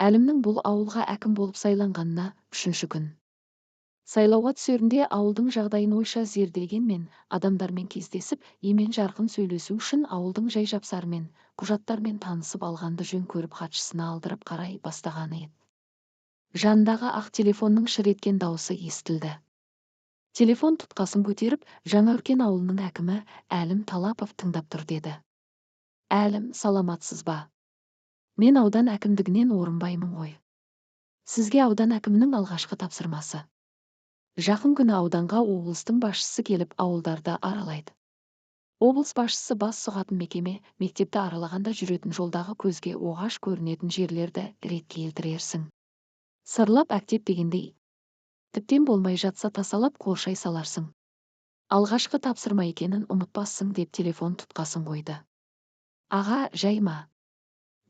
Әлімнің бұл ауылға әкім болып сайланғанына 3-ші күн. Сайлауға түсерінде ауылдың жағдайын ойша зерделегенмен, адамдармен кездесіп, емен-жарқын сөйлесу үшін ауылдың жай-жапсарымен, құжаттармен танысып алғанды жөн көріп хатшысына алдырып қарай бастағаны еді. Жанындағы ақ телефонның шыр еткен дауысы естілді. Телефон тұтқасын көтеріп, Жаңаөркен ауылының әкімі Әлім Талапов тыңдап тұр деді. Әлім, саламатсыз ба? Мен аудан әкімдігінен орынбаймын ғой. Сізге аудан әкімінің алғашқы тапсырмасы. Жақын күні ауданға облыстың басшысы келіп ауылдарды аралайды. Облыс басшысы бас сұғатын мекеме, мектепті аралағанда жүретін жолдағы көзге оғаш көрінетін жерлерді ретке келтірерсің. Сырлап әктеп дегендей. Тіптен болмай жатса тасалап қолшай саларсың. Алғашқы тапсырма екенін ұмытпассың деп телефон тұтқасын қойды. Аға, жайма.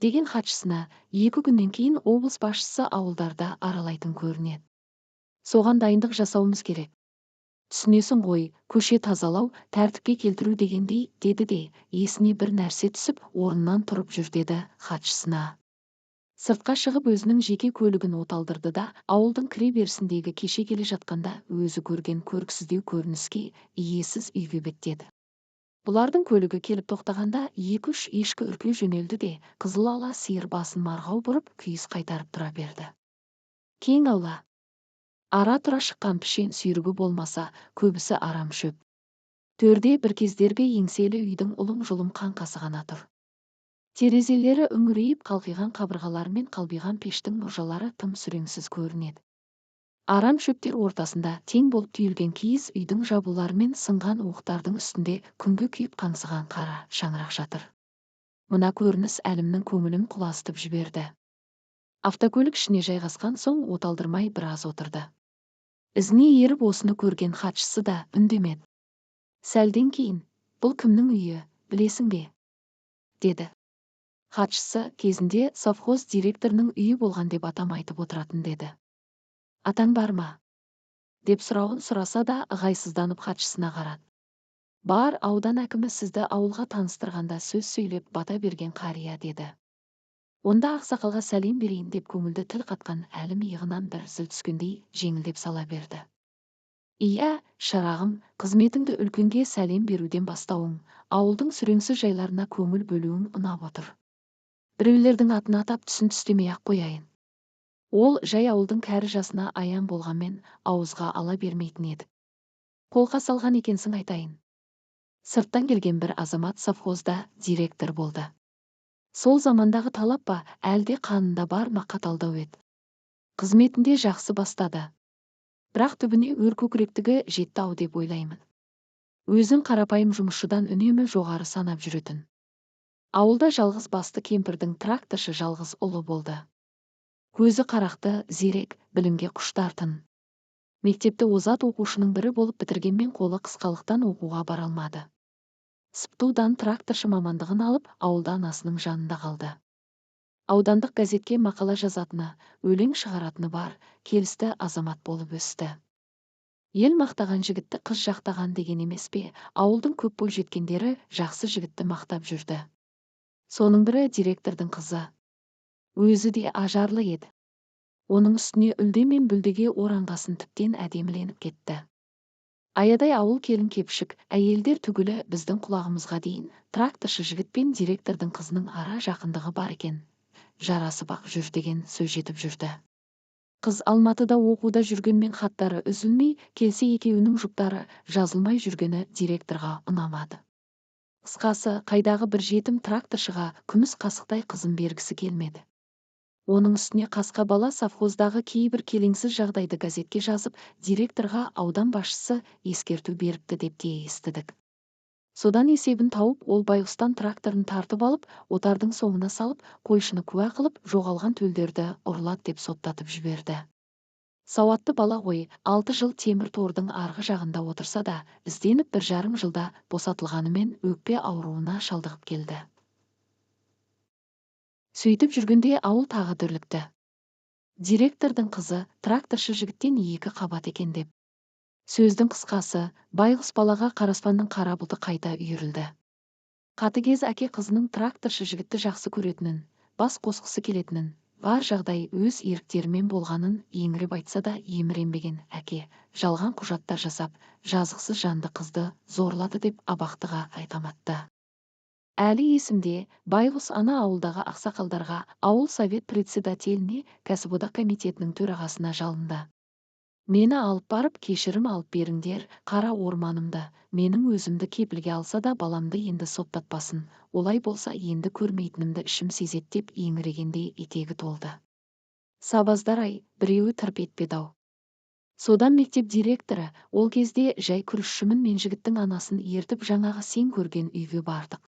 Деген хатшысына 2 күннен кейін облыс басшысы ауылдарда аралайтын көрінеді. Соған дайындық жасауымыз керек. Түсінесің ғой, көше тазалау, тәртіпке келтіру дегендей, деді де, есіне бір нәрсе түсіп, орнынан тұрып жүр деді хатшысына. Сыртқа шығып өзінің жеке көлігін оталдырды да, ауылдың кіре берісіндегі кеше келе жатқанда өзі көрген көріксіздеу көрініске иесіз үйге беттеді. Бұлардың көлігі келіп тоқтағанда 2-3 ешкі үркіле жөнелді де, қызыл ала сиыр басын марғау бұрып күйіс қайтарып тұра берді. Кең аула. Ара тұра шыққан пішен сүйрігі болмаса, көбісі арам шөп. Төрде бір кездергі еңселі үйдің ұлым-жұлым қаңқасы ғана тұр. Терезелері үңірейіп қалқиған қабырғалары мен қалбиған пештің мұржалары тым сүреңсіз көрінеді. Арам шөптер ортасында тең болып түйілген киіз үйдің жабулары мен сынған уықтардың үстінде күнге күйіп қаңсыған қара шаңырақ жатыр. Мына көрініс Әлімнің көңілін құлазытып жіберді. Автокөлік ішіне жайғасқан соң оталдырмай біраз отырды. Ізіне еріп осыны көрген хатшысы да үндемеді. Сәлден кейін, бұл кімнің үйі, білесің бе? Деді. Хатшысы кезінде совхоз директорының үйі болған деп атам айтып отыратын деді. Атаң бар ма? Деп сұрауын сұраса да ығайсызданып хатшысына қарады. Бар, аудан әкімі сізді ауылға таныстырғанда сөз сөйлеп бата берген қария деді. Онда ақсақалға сәлем берейін деп көңілді тіл қатқан Әлім иығынан бір зіл түскендей жеңілдеп сала берді. Иә, шырағым, қызметіңді үлкенге сәлем беруден бастауың, ауылдың сүреңсіз жайларына көңіл бөлуің ұнап отыр. Біреулердің атын атап түсін түстемей-ақ қояйын. Ол жай ауылдың кәрі жасына аян болғанмен ауызға ала бермейтін еді. Қолқа салған екенсің айтайын. Сырттан келген бір азамат совхозда директор болды. Сол замандағы талап па, әлде қанында бар ма қаталдау еді. Қызметінде жақсы бастады. Бірақ түбіне өркөкіректігі жетті-ау деп ойлаймын. Өзін қарапайым жұмысшыдан үнемі жоғары санап жүретін. Ауылда жалғыз басты кемпірдің тракторшы жалғыз ұлы болды. Көзі қарақты, зерек, білімге құштартын. Мектепті озат оқушының бірі болып бітіргенмен қолы қысқалықтан оқуға бара алмады. Сыптудан тракторшы мамандығын алып, ауылда анасының жанында қалды. Аудандық газетке мақала жазатыны, өлең шығаратыны бар, келісті азамат болып өсті. Ел мақтаған жігітті қыз жақтаған деген емес пе, ауылдың көп бойжеткендері жақсы жігітті мақтап жүрді. Соның бірі директордың қызы. Өзі де ажарлы еді. Оның үстіне үлде мен бүлдеге оранғасын тіптен әдеміленіп кетті. Аядай ауыл келін кепшік, әйелдер түгілі біздің құлағымызға дейін тракторшы жігіт пен директордың қызының ара жақындығы бар екен. Жарасы бақ жүр деген сөз жетіп жүрді. Қыз Алматыда оқуда жүргенмен хаттары үзілмей, келсе екеуінің жұптары жазылмай жүргені директорға ұнамады. Қысқасы, қайдағы бір жетім тракторшыға күміс қасықтай қызын бергісі келмеді. Оның үстіне қасқа бала совхоздағы кейбір келеңсіз жағдайды газетке жазып, директорға аудан басшысы ескерту беріпті деп те естідік. Содан есебін тауып, ол байғұстан тракторын тартып алып, отардың соңына салып, қойшыны куә қылып, жоғалған төлдерді ұрлат деп соттатып жіберді. Сауатты бала ғой, 6 жыл темір тордың арғы жағында отырса да, ізденіп 1,5 жылда босатылғанымен өкпе ауруына шалдығып келді. Сөйтіп жүргенде ауыл тағы дүрлікті. Директордың қызы тракторшы жігіттен 2 қабат екен деп. Сөздің қысқасы, байғұс балаға қараспанның қара бұлты қайта үйірілді. Қатыгез әке қызының тракторшы жігітті жақсы көретінін, бас қосқысы келетінін, бар жағдай өз еріктерімен болғанын еңіреп айтса да еміренбеген әке жалған құжаттар жасап, жазықсыз жанды қызды зорлады деп абақтыға айқаматты. Әлі есімде, байғұс ана ауылдағы ақсақалдарға, ауыл совет председателіне, кәсіподақ комитетінің төрағасына жалынды. Мені алып барып, кешірім алып беріңдер, қара орманымды, менің өзімді кепілге алса да баламды енді соттатпасын, олай болса енді көрмейтінімді ішім сезет деп еңірегендей етегі толды. Сабаздар-ай, біреуі тырп етпеді-ау. Содан мектеп директоры, ол кезде жай күрішшімін мен жігіттің анасын ертіп жаңағы сен көрген үйге бардық.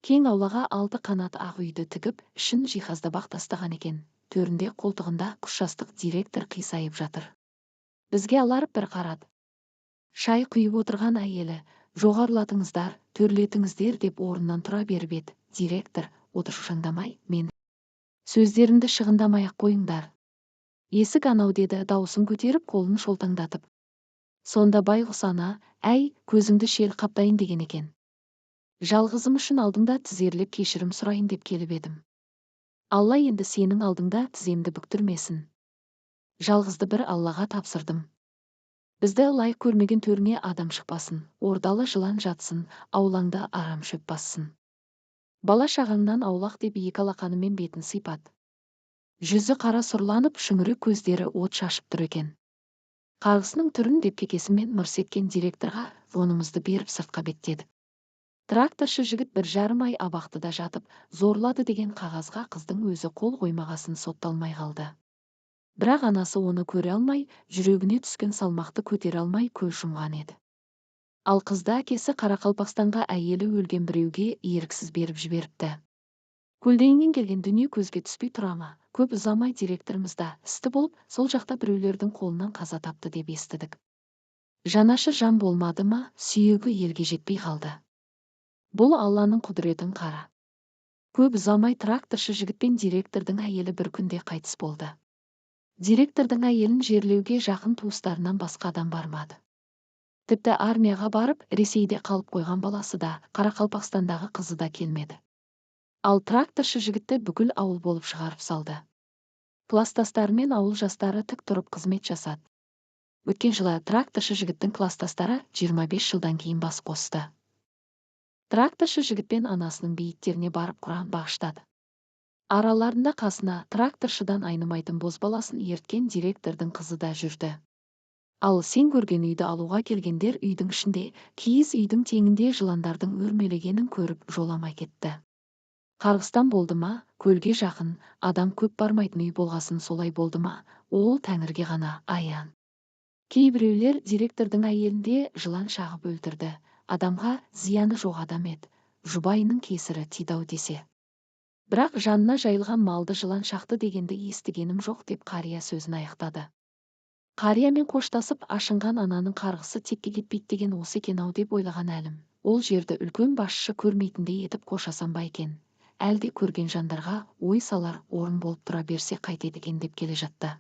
Кең аулаға 6 қанат ақ үйді тігіп, ішін жиһаздап тастаған екен. Төрінде қолтығында күшастық директор қисайып жатыр. Бізге аларып бір қарады. Шай құйып отырған әйелі, жоғарылатыңыздар, төрлетіңіздер деп орнынан тұра беріп еді. Директор, отыршаңдамай, мен сөздерімді шығындамай-ақ қойыңдар. Есік анау деді даусын көтеріп қолын шолтаңдатып. Сонда байғұс ана, әй, көзіңді шел қаптайын деген екен. Жалғызым үшін алдыңда тізерлеп кешірім сұрайын деп келіп едім. Алла енді сенің алдыңда тіземді бүктірмесін. Жалғызды бір Аллаға тапсырдым. Бізді лайық көрмеген төріңе адам шықпасын, ордалы жылан жатсын, аулаңда арам шөп бассын. Бала шағаңнан аулақ деп екі алақанымен бетін сипат. Жүзі қара сұрланып, шүңірек көздері от шашып тұр екен. Қарғысының түрін деп кекесімен мырс еткен директорға жонымызды беріп сыртқа беттедік. Тракторшы жігіт 1,5 ай абақтыда жатып, зорлады деген қағазға қыздың өзі қол қоймағасын сотталмай қалды. Бірақ анасы оны көре алмай, жүрегіне түскен салмақты көтере алмай көз жұмған еді. Ал қызды әкесі Қарақалпақстанға әйелі өлген біреуге еріксіз беріп жіберіпті. Көлденеңнен келген дүние көзге түспей тұра ма? Көп ұзамай директорымызда істі болып, сол жақта біреулердің қолынан қаза тапты деп естідік. Жанашыр жан болмады ма, сүйегі елге жетпей қалды. Бұл Алланың құдіретін қара. Көп ұзамай тракторшы жігіт пен директордың әйелі бір күнде қайтыс болды. Директордың әйелін жерлеуге жақын туыстарынан басқа адам бармады. Тіпті армияға барып, Ресейде қалып қойған баласы да, Қарақалпақстандағы қызы да келмеді. Ал тракторшы жігітті бүкіл ауыл болып шығарып салды. Кластастарымен ауыл жастары тік тұрып қызмет жасады. Өткен жылы тракторшы жігіттің кластастары 25 жылдан кейін бас қосты. Тракторшы жігіт пен анасының бейіттеріне барып Құран бағыштады. Араларында қасына тракторшыдан айнымайтын бозбаласын ерткен директордың қызы да жүрді. Ал сен көрген үйді алуға келгендер үйдің ішінде, киіз үйдің теңінде жыландардың өрмелегенін көріп жоламай кетті. Қарғыстан болды ма, көлге жақын, адам көп бармайтын үй болғасын солай болды ма, ол Тәңірге ғана аян. Кейбіреулер директордың әйелінде жылан шағып өлтірді, адамға зияны жоқ адам еді, жұбайының кесірі тиді-ау десе. Бірақ жанына жайылған малды жылан шақты дегенді естігенім жоқ деп қария сөзін аяқтады. Қариямен қоштасып ашынған ананың қарғысы текке кетпейді деген осы екен-ау деп ойлаған әлім. Ол жерді үлкен басшы көрмейтіндей етіп қошасам ба екен. Әлде көрген жандарға ой салар орын болып тұра берсе қайтеді екен деп келе жатты.